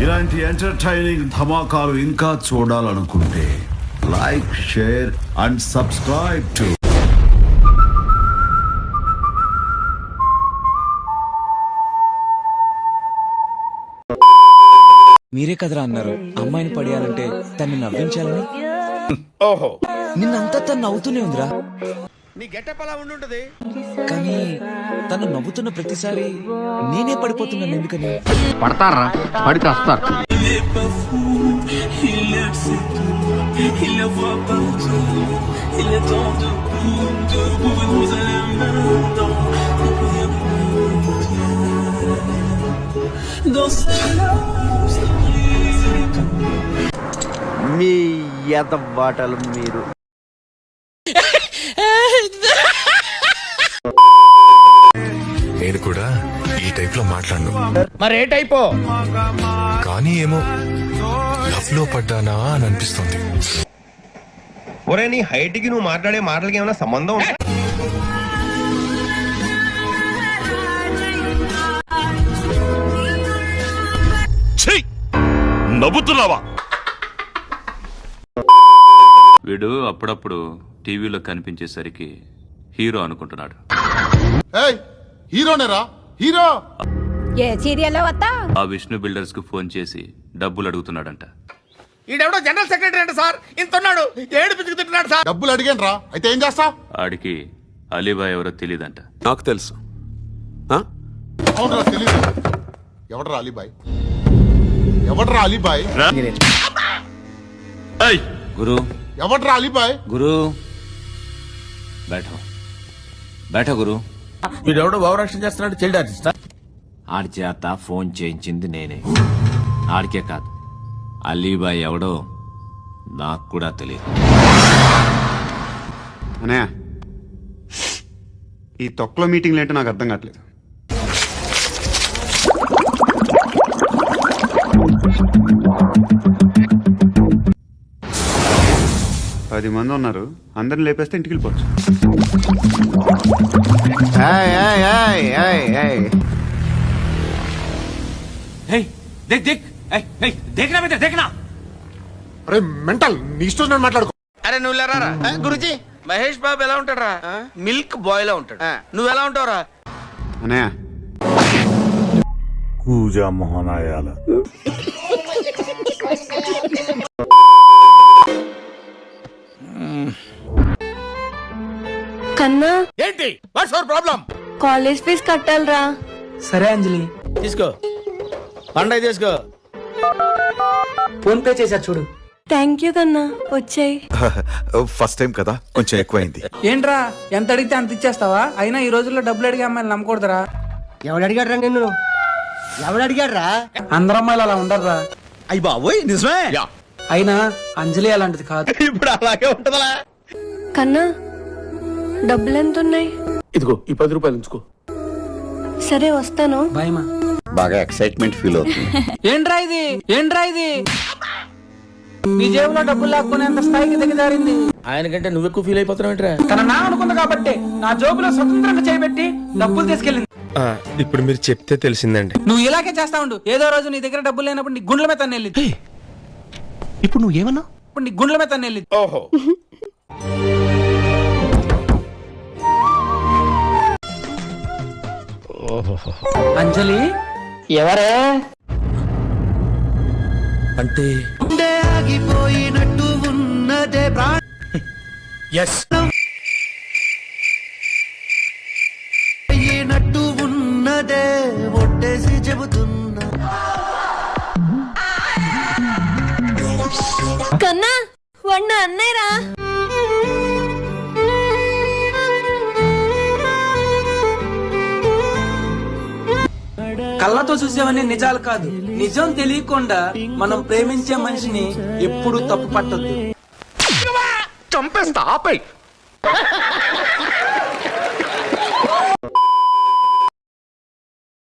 ఇలాంటి ఎంటర్టైనింగ్ ధమాకాలు ఇంకా చూడాలనుకుంటే like, share and subscribe to మీరే కదరా అన్నారు అమ్మాయిని పడేయాలంటే తన్ని నవ్వించాలని. ఓహో, నిన్నంతా తను నవ్వుతూనే ఉందిరా. నీ గెటప్ అలా ఉండుంటది. కానీ తను నవ్వుతున్న ప్రతిసారి నేనే పడిపోతున్నాను. ఎందుకని? పడతారా? పడితే వస్తారు. మీ యత బాటలు మీరు. నేను కూడా ఈ టైప్ లో మాట్లాడను. మరి ఏ టైపో? కానీ ఏమో లవ్ లో పడ్డానా అని అనిపిస్తుంది. ఒరే, నీ హైట్ కి నువ్వు మాట్లాడే మాటలకి ఏమైనా సంబంధం ఉందా? నవ్వుతున్నావా? వీడు అప్పుడప్పుడు టీవీలో కనిపించేసరికి హీరో అనుకుంటున్నాడు. హీరోనేరా హీరో. ఏ సీరియల్లో వస్తా? ఆ విష్ణు బిల్డర్స్ కు ఫోన్ చేసి డబ్బులు అడుగుతున్నాడంట. ఈడెవడో జనరల్ సెక్రటరీ అంట సార్. ఇంతున్నాడు, ఏడు పిచ్చుకు తింటున్నాడు సార్. డబ్బులు అడిగాను రా, అయితే ఏం చేస్తా? ఆడికి అలీబాయ్ ఎవరో తెలియదంట. నాకు తెలుసు. అవునరా, తెలీదు. ఎవడరా అలీబాయ్? ఎవడరా అలీబాయ్? గురు, ఎవడరా అలీబాయ్? గురు బైఠో బైఠో గురు. వీడెవడో భావరక్షణ చేస్తున్నాడు. Child artist. ఆడి చేత ఫోన్ చేయించింది నేనే. ఆడికే కాదు, అలీబాయ్ ఎవడో నాకు కూడా తెలియదు. అన్నయ్య, ఈ తొక్కలో మీటింగ్లు ఏంటో నాకు అర్థం కావట్లేదు. పది మంది ఉన్నారు, అందరిని లేపేస్తే ఇంటికి వెళ్ళిపోవచ్చు. అరే మెంటల్, నీ ఇష్టం మాట్లాడుకో. అరే నువ్వు లేరా గురుజీ. మహేష్ బాబు ఎలా ఉంటాడు? మిల్క్ బాయ్ లా ఉంటాడు. నువ్వు ఎలా ఉంటావురా? అన్నయ్య, కూజా మోహనాయాల కన్నా, ఏంటి? What's our problem? College fee కట్టాలరా. సరే అంజలి, తీసుకో, పండగ తీసుకో. ఫోన్ పే చేశా చూడు. థ్యాంక్ యూ కన్నా, వచ్చాయి. ఫస్ట్ టైం కదా, కొంచెం ఎక్కువైంది. ఏంట్రా, ఎంత అడిగితే అంత ఇచ్చేస్తావా? అయినా ఈ రోజుల్లో డబ్బులు అడిగే అమ్మాయిలు నమ్మకూడదురా. ఎవడు అడిగాడ్రా నిన్ను? ఎవడు అడిగాడ్రా? అందరు అమ్మాయిలు అలా ఉండరురా. అయ్యి బాబోయ్, నిజమే. అయినా అంజలి అలాంటిది కాదు. ఇప్పుడు అలాగే ఉంటదా? కన్నా, డబ్బులు ఎంత ఉన్నాయి? ఇదిగో ఈ 10 రూపాయలు ఉంచుకో. సరే, వస్తాను. భయమా? బాగా ఎక్సైట్మెంట్ ఫీల్ అవుతుంది. ఏంట్రా ఇది నీ జేబులో డబ్బులు లాక్కునేంత స్థాయికి దిగజారింది. ఆయనకంటే నువ్వు ఎక్కువ ఫీల్ అయిపోతున్నావు ఏంట్రా? తన నా అనుకుంది కాబట్టి నా జోబులో స్వతంత్రంగా చేయబెట్టి డబ్బులు తీసుకెళ్ళింది. ఇప్పుడు మీరు చెప్తే తెలిసిందండి. నువ్వు ఇలాగే చేస్తా ఉండు. ఏదో రోజు నీ దగ్గర డబ్బులు లేనప్పుడు నీ గుండెల మీద తన్ను వెళ్ళింది. ఇప్పుడు నువ్వు ఏమన్నా? ఇప్పుడు నీ గుండెల మీద తన్ను వెళ్ళింది. ఓహో, అంజలి ఎవరే? అంటే ఆగిపోయినట్టు ఉన్నదే ఎస్. అయినట్టు ఉన్నదే, ఒట్టేసి చెబుతున్నా. కన్నా, వండ అన్నయ్యరా. కళ్ళతో చూసేవన్నీ నిజాలు కాదు. నిజం తెలియకుండా మనం ప్రేమించే మనిషిని ఎప్పుడు తప్పు పట్టొద్దు. చంపేస్తా, ఆపై.